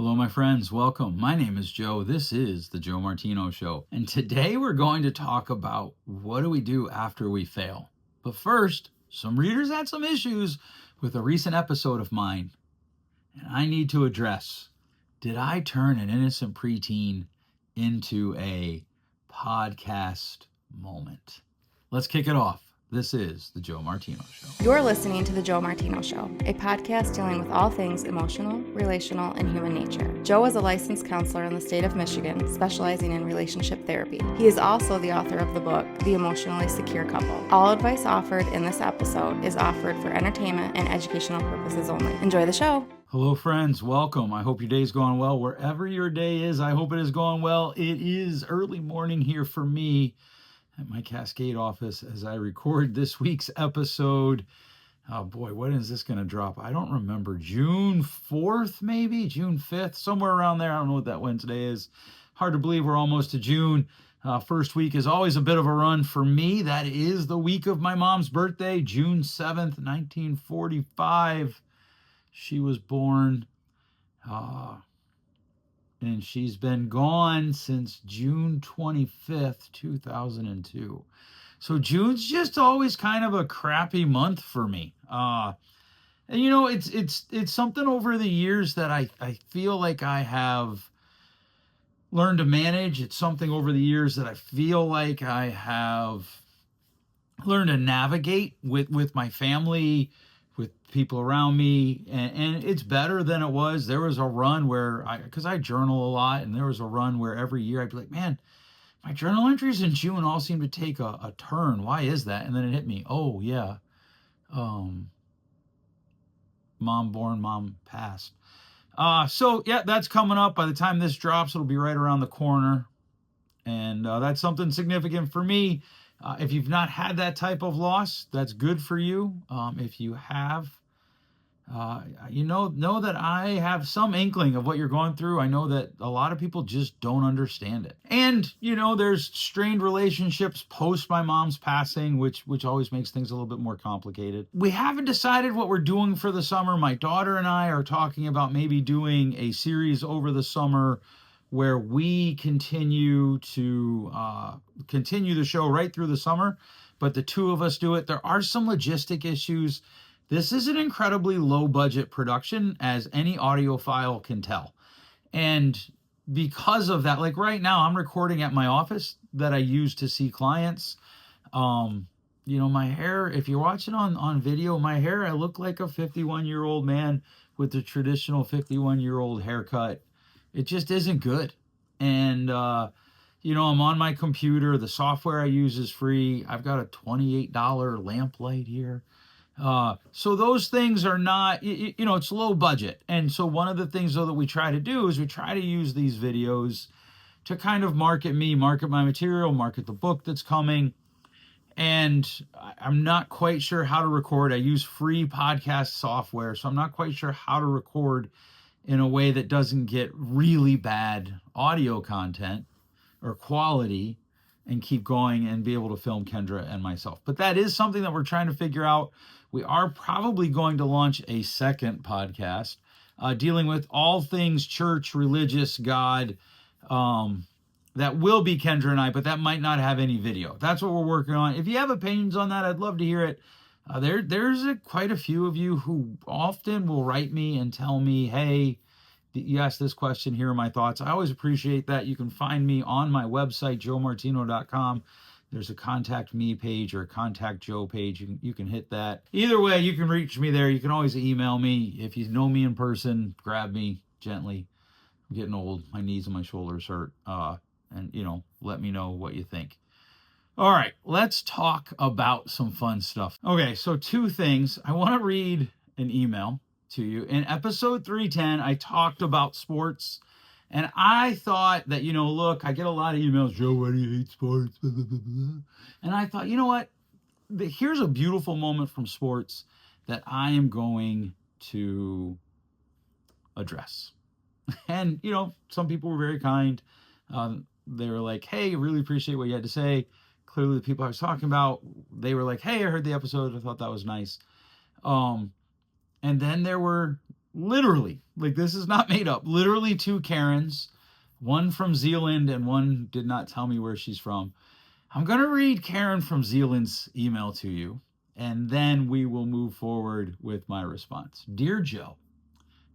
Hello, my friends. Welcome. My name is Joe. This is the Joe Martino Show. And today we're going to talk about what do we do after we fail. But first, some readers had some issues with a recent episode of mine. And I need to address, did I turn an innocent preteen into a podcast moment? Let's kick it off. This is the Joe Martino Show. You're listening to the Joe Martino Show, a podcast dealing with all things emotional, relational, and human nature. Joe is a licensed counselor in the state of Michigan, specializing in relationship therapy. He is also the author of the book, The Emotionally Secure Couple. All advice offered in this episode is offered for entertainment and educational purposes only. Enjoy the show. Hello, friends. Welcome. I hope your day's going well. Wherever your day is, I hope it is going well. It is early morning here for me at my Cascade office as I record this week's episode. Oh boy, when is this going to drop? I don't remember. June 4th, maybe? June 5th, somewhere around there. I don't know what that Wednesday is. Hard to believe we're almost to June. First week is always a bit of a run for me. That is the week of my mom's birthday, June 7th, 1945. She was born. And she's been gone since June 25th, 2002. So June's just always kind of a crappy month for me. And you know, it's something over the years that I feel like I have learned to manage. It's something over the years that I feel like I have learned to navigate with my family, with people around me, and it's better than it was. There was a run where because I journal a lot, and there was a run where every year I'd be like, man, my journal entries in June all seem to take a turn. Why is that? And then it hit me. Oh yeah, mom born, mom passed. So yeah, that's coming up. By the time this drops, it'll be right around the corner, and that's something significant for me. If you've not had that type of loss, that's good for you. If you have, know that I have some inkling of what you're going through. I know that a lot of people just don't understand it. And, there's strained relationships post my mom's passing, which always makes things a little bit more complicated. We haven't decided what we're doing for the summer. My daughter and I are talking about maybe doing a series over the summer where we continue the show right through the summer, but the two of us do it. There are some logistic issues. This is an incredibly low budget production, as any audiophile can tell. And because of that, like right now, I'm recording at my office that I use to see clients. My hair, if you're watching on video, my hair, I look like a 51-year-old man with the traditional 51-year-old haircut. It just isn't good. And, I'm on my computer. The software I use is free. I've got a $28 lamp light here. So those things are not, it's low budget. And so one of the things, though, that we try to do is we try to use these videos to kind of market my material, market the book that's coming. And I'm not quite sure how to record. I use free podcast software, so I'm not quite sure how to record in a way that doesn't get really bad audio content or quality and keep going and be able to film Kendra and myself. But that is something that we're trying to figure out. We are probably going to launch a second podcast dealing with all things church, religious, God, that will be Kendra and I, but that might not have any video. That's what we're working on. If you have opinions on that, I'd love to hear it. There's quite a few of you who often will write me and tell me, hey, you asked this question, here are my thoughts. I always appreciate that. You can find me on my website, joemartino.com. There's a contact me page or a contact Joe page. You can hit that. Either way, you can reach me there. You can always email me. If you know me in person, grab me gently. I'm getting old. My knees and my shoulders hurt. And let me know what you think. All right, let's talk about some fun stuff. Okay, so two things. I want to read an email to you. In episode 310, I talked about sports, and I thought that, look, I get a lot of emails, Joe, why do you hate sports? Blah, blah, blah, blah. And I thought, you know what? Here's a beautiful moment from sports that I am going to address. And, some people were very kind. They were like, hey, really appreciate what you had to say. Clearly the people I was talking about, they were like, hey, I heard the episode. I thought that was nice. And then there were literally, like this is not made up, literally two Karens, one from Zealand and one did not tell me where she's from. I'm going to read Karen from Zealand's email to you, and then we will move forward with my response. Dear Joe,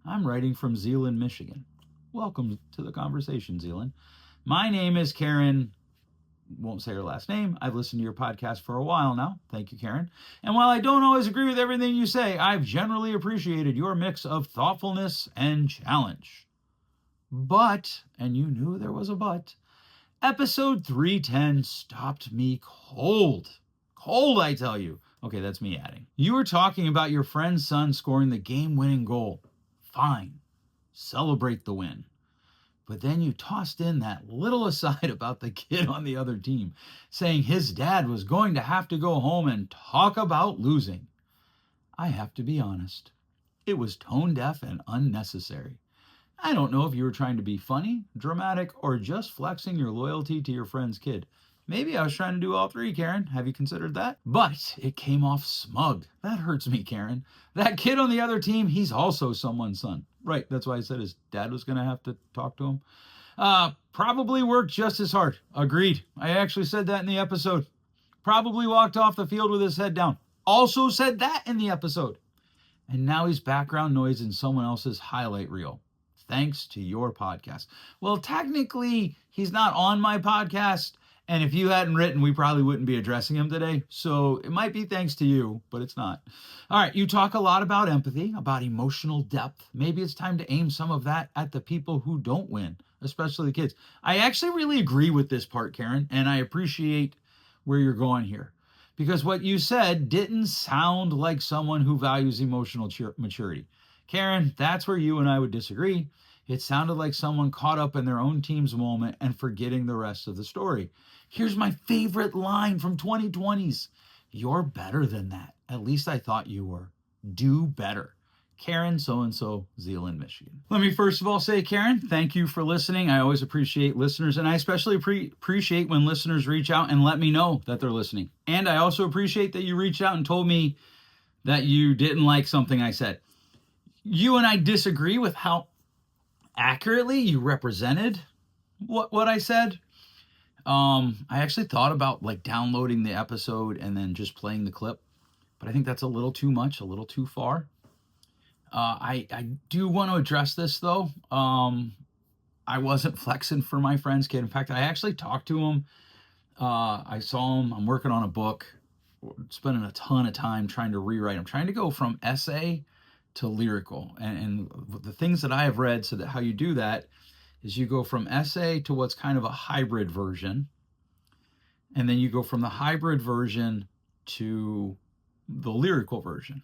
I'm writing from Zealand, Michigan. Welcome to the conversation, Zealand. My name is Karen. Won't say her last name. I've listened to your podcast for a while now. Thank you, Karen. And while I don't always agree with everything you say, I've generally appreciated your mix of thoughtfulness and challenge. But, and you knew there was a but, episode 310 stopped me cold. Cold, I tell you. Okay, that's me adding. You were talking about your friend's son scoring the game-winning goal. Fine. Celebrate the win. But then you tossed in that little aside about the kid on the other team, saying his dad was going to have to go home and talk about losing. I have to be honest. It was tone deaf and unnecessary. I don't know if you were trying to be funny, dramatic, or just flexing your loyalty to your friend's kid. Maybe I was trying to do all three, Karen. Have you considered that? But it came off smug. That hurts me, Karen. That kid on the other team, he's also someone's son. Right, that's why I said his dad was going to have to talk to him. Probably worked just as hard. Agreed. I actually said that in the episode. Probably walked off the field with his head down. Also said that in the episode. And now he's background noise in someone else's highlight reel. Thanks to your podcast. Well, technically, he's not on my podcast. And if you hadn't written, we probably wouldn't be addressing him today. So it might be thanks to you, but it's not. All right, you talk a lot about empathy, about emotional depth. Maybe it's time to aim some of that at the people who don't win, especially the kids. I actually really agree with this part, Karen, and I appreciate where you're going here. Because what you said didn't sound like someone who values emotional maturity. Karen, that's where you and I would disagree. It sounded like someone caught up in their own team's moment and forgetting the rest of the story. Here's my favorite line from 2020s. You're better than that. At least I thought you were. Do better. Karen, so-and-so, Zealand, Michigan. Let me first of all say, Karen, thank you for listening. I always appreciate listeners, and I especially appreciate when listeners reach out and let me know that they're listening. And I also appreciate that you reached out and told me that you didn't like something I said. You and I disagree with how accurately you represented what I said. I actually thought about like downloading the episode and then just playing the clip, but I think that's a little too much, a little too far. I do want to address this though. I wasn't flexing for my friend's kid. In fact, I actually talked to him. I saw him. I'm working on a book, spending a ton of time trying to rewrite. I'm trying to go from essay to lyrical. And the things that I have read, so that how you do that is you go from essay to what's kind of a hybrid version. And then you go from the hybrid version to the lyrical version.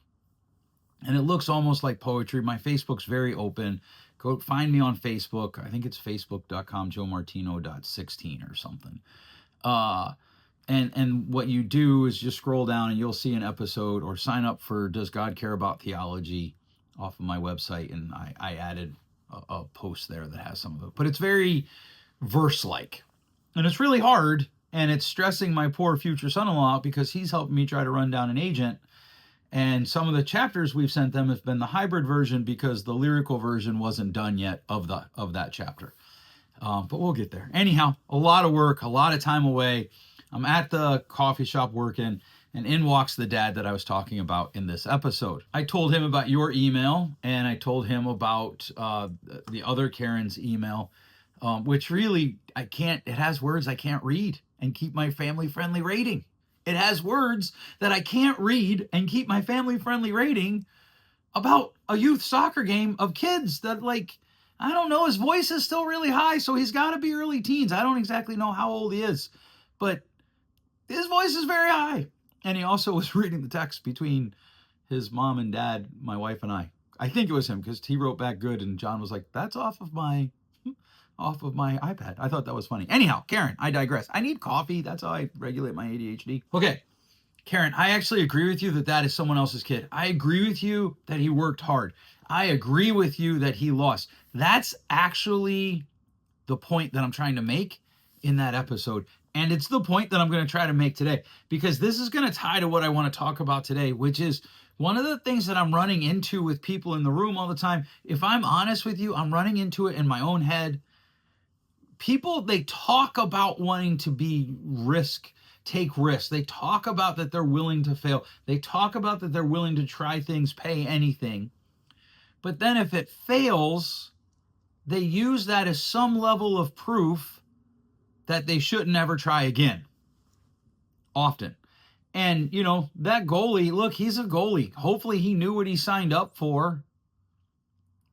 And it looks almost like poetry. My Facebook's very open. Go find me on Facebook. I think it's facebook.com, joemartino.16 or something. And what you do is just scroll down and you'll see an episode, or sign up for Does God Care About Theology off of my website. And I added a post there that has some of it. But it's very verse-like. And it's really hard. And it's stressing my poor future son-in-law out because he's helping me try to run down an agent. And some of the chapters we've sent them have been the hybrid version because the lyrical version wasn't done yet of that chapter. But we'll get there. Anyhow, a lot of work, a lot of time away. I'm at the coffee shop working, and in walks the dad that I was talking about in this episode. I told him about your email, and I told him about the other Karen's email, which really, it has words I can't read and keep my family-friendly rating. It has words that I can't read and keep my family-friendly rating about a youth soccer game of kids that, like, I don't know, his voice is still really high, so he's got to be early teens. I don't exactly know how old he is, but his voice is very high. And he also was reading the text between his mom and dad, my wife and I. I think it was him because he wrote back good, and John was like, that's off of my iPad. I thought that was funny. Anyhow, Karen, I digress. I need coffee. That's how I regulate my ADHD. Okay, Karen, I actually agree with you that is someone else's kid. I agree with you that he worked hard. I agree with you that he lost. That's actually the point that I'm trying to make in that episode. And it's the point that I'm going to try to make today, because this is going to tie to what I want to talk about today, which is One of the things that I'm running into with people in the room all the time, if I'm honest with you, I'm running into it in my own head. People, they talk about wanting to take risks. They talk about that they're willing to fail. They talk about that they're willing to try things, pay anything. But then if it fails, they use that as some level of proof that they shouldn't ever try again. Often. And, that goalie, look, he's a goalie. Hopefully he knew what he signed up for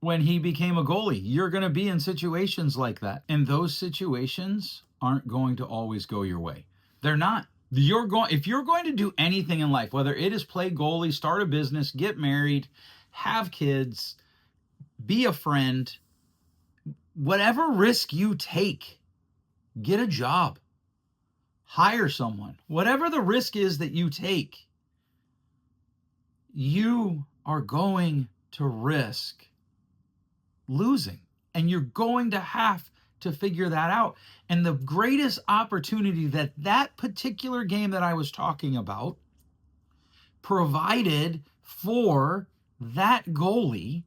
when he became a goalie. You're going to be in situations like that. And those situations aren't going to always go your way. They're not. If you're going to do anything in life, whether it is play goalie, start a business, get married, have kids, be a friend, whatever risk you take, get a job, hire someone, whatever the risk is that you take, you are going to risk losing, and you're going to have to figure that out. And the greatest opportunity that particular game that I was talking about provided for that goalie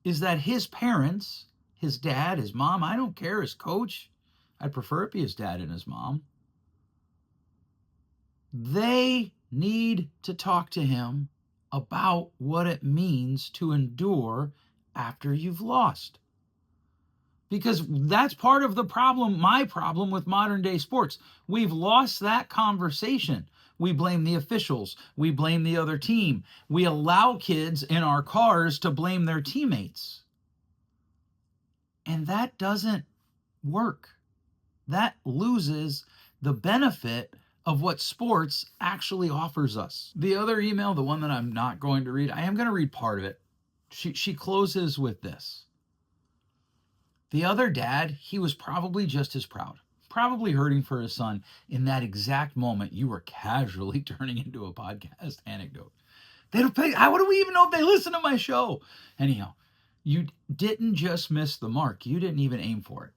is that his parents, his dad, his mom, I don't care, his coach, I'd prefer it be his dad and his mom, they need to talk to him about what it means to endure after you've lost. Because that's part of the problem, my problem with modern day sports. We've lost that conversation. We blame the officials. We blame the other team. We allow kids in our cars to blame their teammates. And that doesn't work. That loses the benefit of what sports actually offers us. The other email, the one that I'm not going to read, I am going to read part of it. She closes with this. The other dad, he was probably just as proud, probably hurting for his son. In that exact moment, you were casually turning into a podcast anecdote. They don't pay. How do we even know if they listen to my show? Anyhow, you didn't just miss the mark. You didn't even aim for it.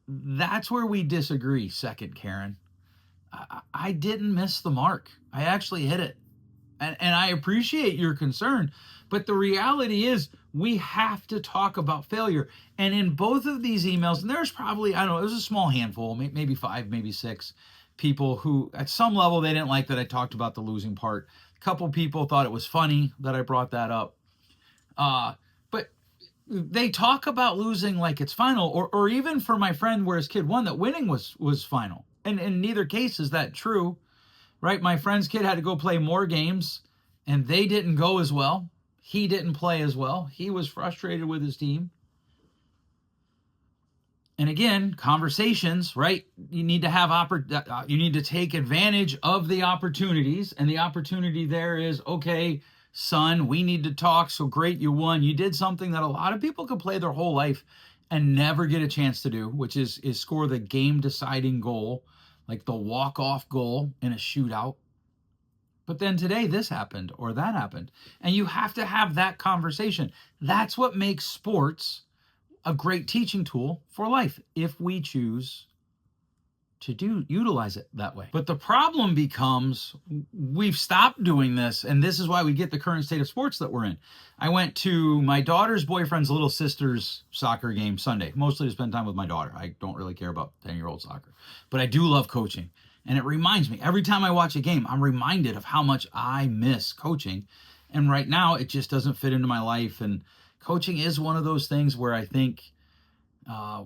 That's where we disagree, second Karen. I didn't miss the mark. I actually hit it. And I appreciate your concern. But the reality is we have to talk about failure. And in both of these emails, and there's probably, I don't know, it was a small handful, maybe 5, maybe 6 people who at some level they didn't like that I talked about the losing part. A couple people thought it was funny that I brought that up. But they talk about losing like it's final, or even for my friend where his kid won, that winning was final. And in neither case is that true, right? My friend's kid had to go play more games, and they didn't go as well. He didn't play as well. He was frustrated with his team. And again, conversations, right? You need to have you need to take advantage of the opportunities, and the opportunity there is, okay, son, we need to talk. So great, you won. You did something that a lot of people could play their whole life and never get a chance to do, which is score the game-deciding goal, like the walk-off goal in a shootout. But then today this happened or that happened. And you have to have that conversation. That's what makes sports a great teaching tool for life if we choose to utilize it that way. But the problem becomes we've stopped doing this, and this is why we get the current state of sports that we're in. I went to my daughter's boyfriend's little sister's soccer game Sunday, mostly to spend time with my daughter. I don't really care about 10-year-old soccer, but I do love coaching. And it reminds me, every time I watch a game, I'm reminded of how much I miss coaching. And right now, it just doesn't fit into my life. And coaching is one of those things where I think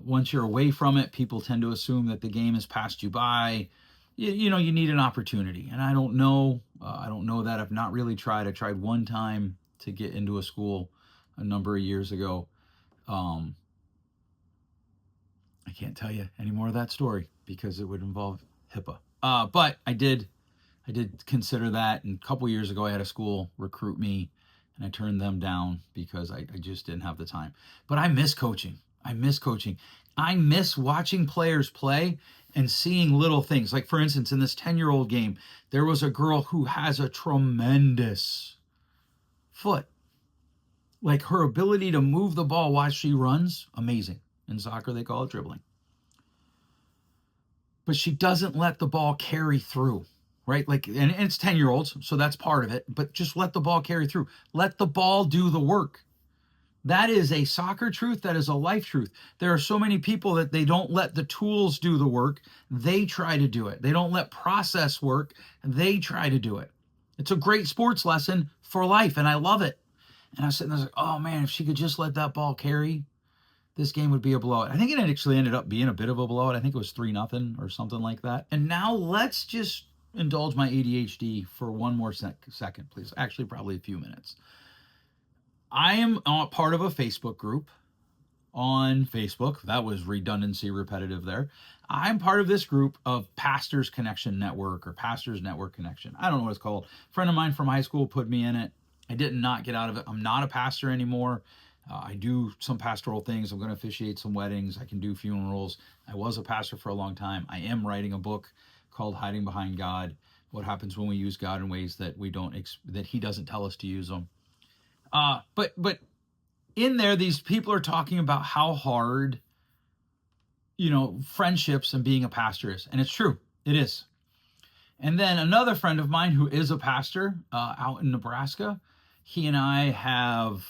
once you're away from it, people tend to assume that the game has passed you by. You need an opportunity. And I don't know. I don't know that. I've not really tried. I tried one time to get into a school a number of years ago. I can't tell you any more of that story because it would involve HIPAA. But I did consider that. And a couple years ago, I had a school recruit me, and I turned them down because I just didn't have the time. But I miss coaching. I miss watching players play and seeing little things. Like, for instance, in this 10-year-old game, there was a girl who has a tremendous foot. Like, her ability to move the ball while she runs, amazing. In soccer, they call it dribbling. But she doesn't let the ball carry through, right? Like, and it's 10-year-olds, so that's part of it, but just let the ball carry through. Let the ball do the work. That is a soccer truth. That is a life truth. There are so many people that they don't let the tools do the work. They try to do it. They don't let process work. They try to do it. It's a great sports lesson for life, and I love it. And I was sitting there like, oh man, if she could just let that ball carry, this game would be a blowout. I think it actually ended up being a bit of a blowout. I think it was 3-0 or something like that. And now let's just indulge my ADHD for one more second, please. Actually, probably a few minutes. I am part of a Facebook group on Facebook. That was redundancy, repetitive there. I'm part of this group of Pastors Connection Network or Pastors Network Connection. I don't know what it's called. A friend of mine from high school put me in it. I did not get out of it. I'm not a pastor anymore. I do some pastoral things. I'm going to officiate some weddings. I can do funerals. I was a pastor for a long time. I am writing a book called Hiding Behind God. What happens when we use God in ways that that He doesn't tell us to use them. But in there, these people are talking about how hard, friendships and being a pastor is. And it's true. It is. And then another friend of mine who is a pastor out in Nebraska, he and I have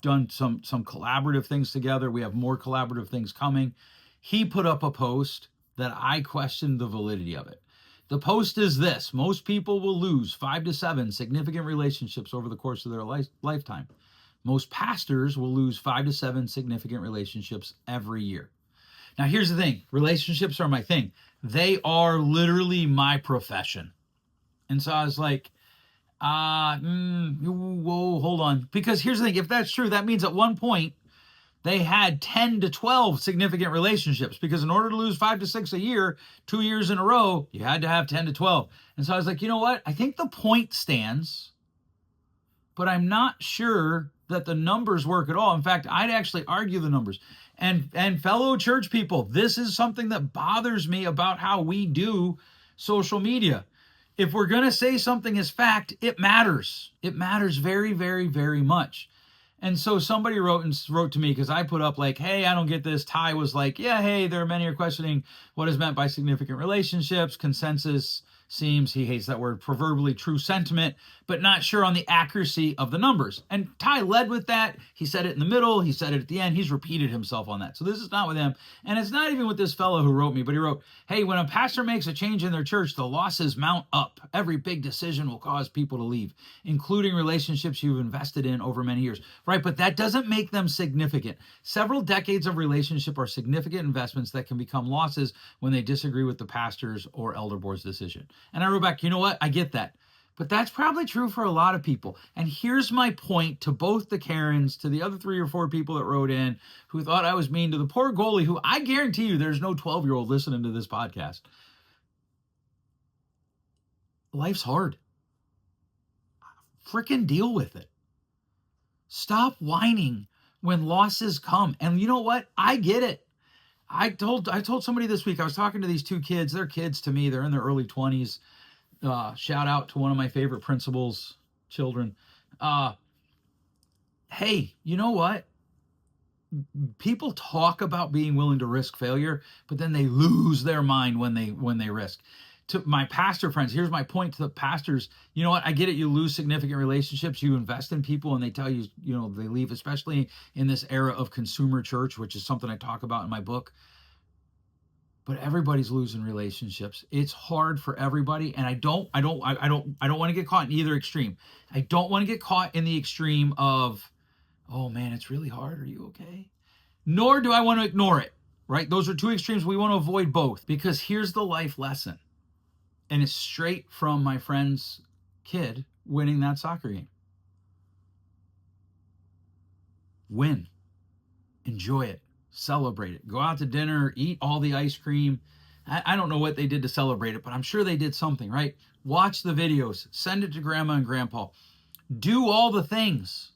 done some collaborative things together. We have more collaborative things coming. He put up a post that I questioned the validity of it. The post is this: most people will lose 5 to 7 significant relationships over the course of their lifetime. Most pastors will lose 5 to 7 significant relationships every year. Now, here's the thing. Relationships are my thing. They are literally my profession. And so I was like, whoa, hold on. Because here's the thing. If that's true, that means at one point, they had 10 to 12 significant relationships, because in order to lose 5 to 6 a year, 2 years in a row, you had to have 10 to 12. And so I was like, you know what? I think the point stands, but I'm not sure that the numbers work at all. In fact, I'd actually argue the numbers. And fellow church people, this is something that bothers me about how we do social media. If we're going to say something is fact, it matters. It matters very, very, very much. And so somebody wrote to me, because I put up like, hey, I don't get this. Ty was like, yeah, hey, there are many are questioning what is meant by significant relationships. Consensus seems, he hates that word, proverbially true sentiment, but not sure on the accuracy of the numbers. And Ty led with that. He said it in the middle. He said it at the end. He's repeated himself on that. So this is not with him. And it's not even with this fellow who wrote me, but he wrote, hey, when a pastor makes a change in their church, the losses mount up. Every big decision will cause people to leave, including relationships you've invested in over many years. Right, but that doesn't make them significant. Several decades of relationship are significant investments that can become losses when they disagree with the pastor's or elder board's decision. And I wrote back, you know what? I get that. But that's probably true for a lot of people. And here's my point to both the Karens, to the other 3 or 4 people that wrote in who thought I was mean, to the poor goalie, who I guarantee you there's no 12-year-old listening to this podcast. Life's hard. Frickin' deal with it. Stop whining when losses come. And you know what? I get it. I told somebody this week, I was talking to these 2 kids. They're kids to me. They're in their early 20s. Shout out to one of my favorite principals' children. Hey, you know what? People talk about being willing to risk failure, but then they lose their mind when they risk. To my pastor friends, here's my point to the pastors. You know what? I get it. You lose significant relationships. You invest in people and they tell you, they leave, especially in this era of consumer church, which is something I talk about in my book. But everybody's losing relationships. It's hard for everybody. And I don't want to get caught in either extreme. I don't want to get caught in the extreme of, oh man, it's really hard. Are you okay? Nor do I want to ignore it, right? Those are 2 extremes. We want to avoid both, because here's the life lesson. And it's straight from my friend's kid winning that soccer game. Win. Enjoy it. Celebrate it. Go out to dinner, eat all the ice cream. I don't know what they did to celebrate it, but I'm sure they did something, right? Watch the videos. Send it to grandma and grandpa. Do all the things.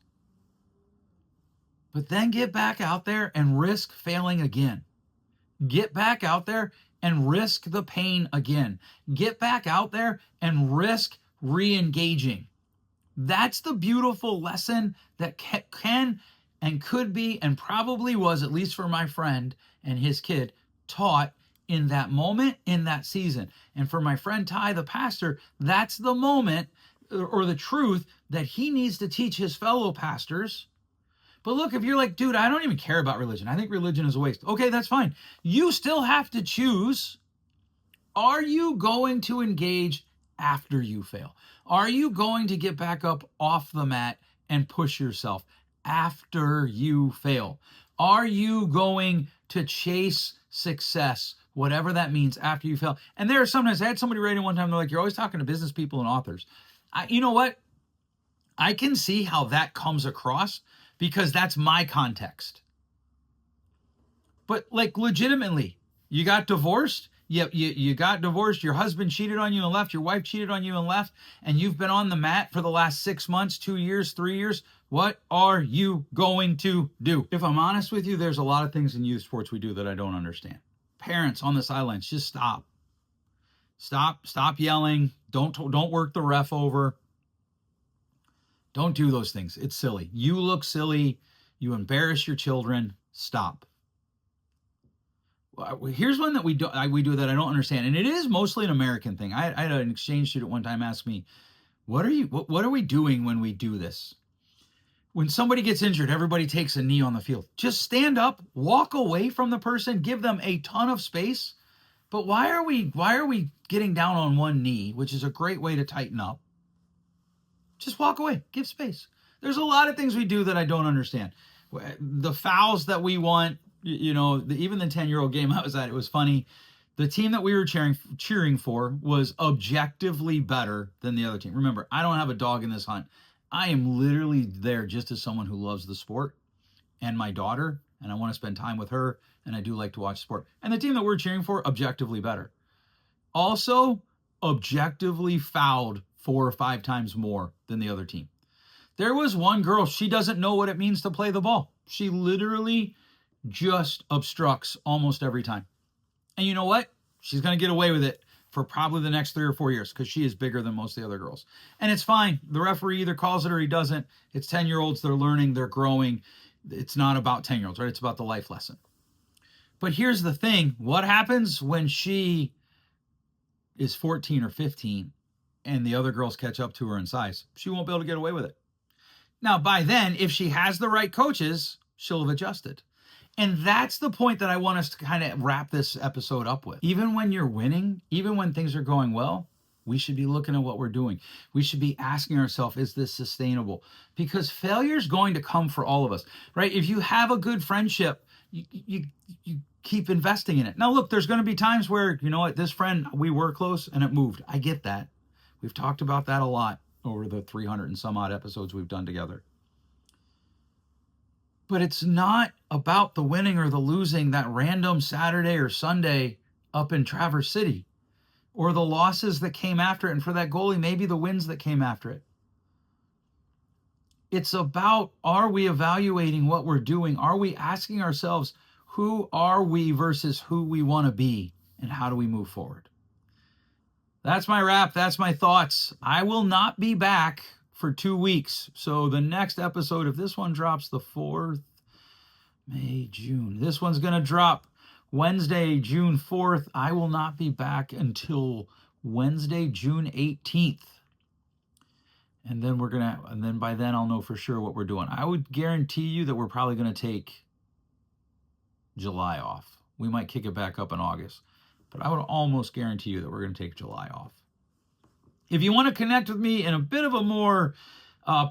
But then get back out there and risk failing again. Get back out there and risk the pain again. Get back out there and risk re-engaging. That's the beautiful lesson that can and could be and probably was, at least for my friend and his kid, taught in that moment, in that season. And for my friend Ty, the pastor, that's the moment or the truth that he needs to teach his fellow pastors. But look, if you're like, dude, I don't even care about religion. I think religion is a waste. Okay, that's fine. You still have to choose. Are you going to engage after you fail? Are you going to get back up off the mat and push yourself after you fail? Are you going to chase success, whatever that means, after you fail? And there are sometimes, I had somebody write in one time, they're like, you're always talking to business people and authors. You know what? I can see how that comes across because that's my context. But like legitimately, you got divorced. You got divorced. Your husband cheated on you and left. Your wife cheated on you and left. And you've been on the mat for the last 6 months, 2 years, 3 years. What are you going to do? If I'm honest with you, there's a lot of things in youth sports we do that I don't understand. Parents on the sidelines, just stop. Stop yelling. Don't work the ref over. Don't do those things. It's silly. You look silly. You embarrass your children. Stop. Here's one that we do that I don't understand, and it is mostly an American thing. I had an exchange student one time ask me, what are we doing when we do this? When somebody gets injured, everybody takes a knee on the field. Just stand up, walk away from the person, give them a ton of space. But why are we getting down on one knee, which is a great way to tighten up? Just walk away, give space. There's a lot of things we do that I don't understand. The fouls that we want, even the 10-year-old game I was at, it was funny. The team that we were cheering for was objectively better than the other team. Remember, I don't have a dog in this hunt. I am literally there just as someone who loves the sport and my daughter, and I want to spend time with her, and I do like to watch sport. And the team that we're cheering for, objectively better. Also, objectively fouled 4 or 5 times more than the other team. There was one girl, she doesn't know what it means to play the ball. She literally just obstructs almost every time. And you know what? She's going to get away with it for probably the next 3 or 4 years because she is bigger than most of the other girls. And it's fine. The referee either calls it or he doesn't. It's 10-year-olds. They're learning. They're growing. It's not about 10-year-olds, right? It's about the life lesson. But here's the thing. What happens when she is 14 or 15 and the other girls catch up to her in size? She won't be able to get away with it. Now, by then, if she has the right coaches, she'll have adjusted. And that's the point that I want us to kind of wrap this episode up with. Even when you're winning, even when things are going well, we should be looking at what we're doing. We should be asking ourselves, is this sustainable? Because failure is going to come for all of us, right? If you have a good friendship, you keep investing in it. Now, look, there's going to be times where, you know what, this friend, we were close and it moved. I get that. We've talked about that a lot over the 300 and some odd episodes we've done together. But it's not about the winning or the losing that random Saturday or Sunday up in Traverse City, or the losses that came after it. And for that goalie, maybe the wins that came after it. It's about, are we evaluating what we're doing? Are we asking ourselves, who are we versus who we want to be? And how do we move forward? That's my wrap. That's my thoughts. I will not be back for 2 weeks. So the next episode, if this one drops the 4th, May, June, this one's going to drop Wednesday, June 4th. I will not be back until Wednesday, June 18th. And then by then I'll know for sure what we're doing. I would guarantee you that we're probably going to take July off. We might kick it back up in August, but I would almost guarantee you that we're going to take July off. If you want to connect with me in a bit of a more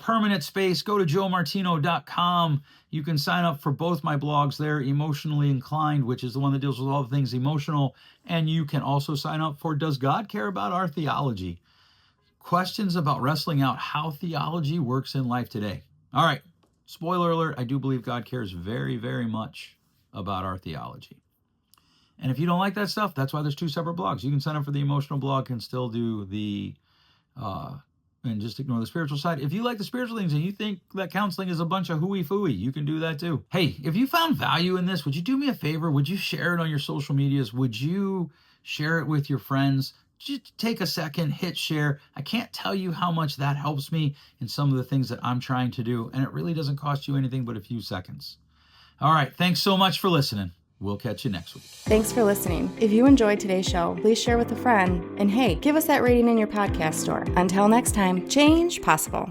permanent space, go to joemartino.com. You can sign up for both my blogs there, Emotionally Inclined, which is the one that deals with all the things emotional. And you can also sign up for Does God Care About Our Theology? Questions about wrestling out how theology works in life today. All right, spoiler alert, I do believe God cares very, very much about our theology. And if you don't like that stuff, that's why there's 2 separate blogs. You can sign up for the emotional blog and still do the and just ignore the spiritual side. If you like the spiritual things and you think that counseling is a bunch of hooey-fooey, you can do that too. Hey, if you found value in this, would you do me a favor? Would you share it on your social medias? Would you share it with your friends? Just take a second, hit share. I can't tell you how much that helps me in some of the things that I'm trying to do, and it really doesn't cost you anything but a few seconds. All right, thanks so much for listening. We'll catch you next week. Thanks for listening. If you enjoyed today's show, please share with a friend. And hey, give us that rating in your podcast store. Until next time, change possible.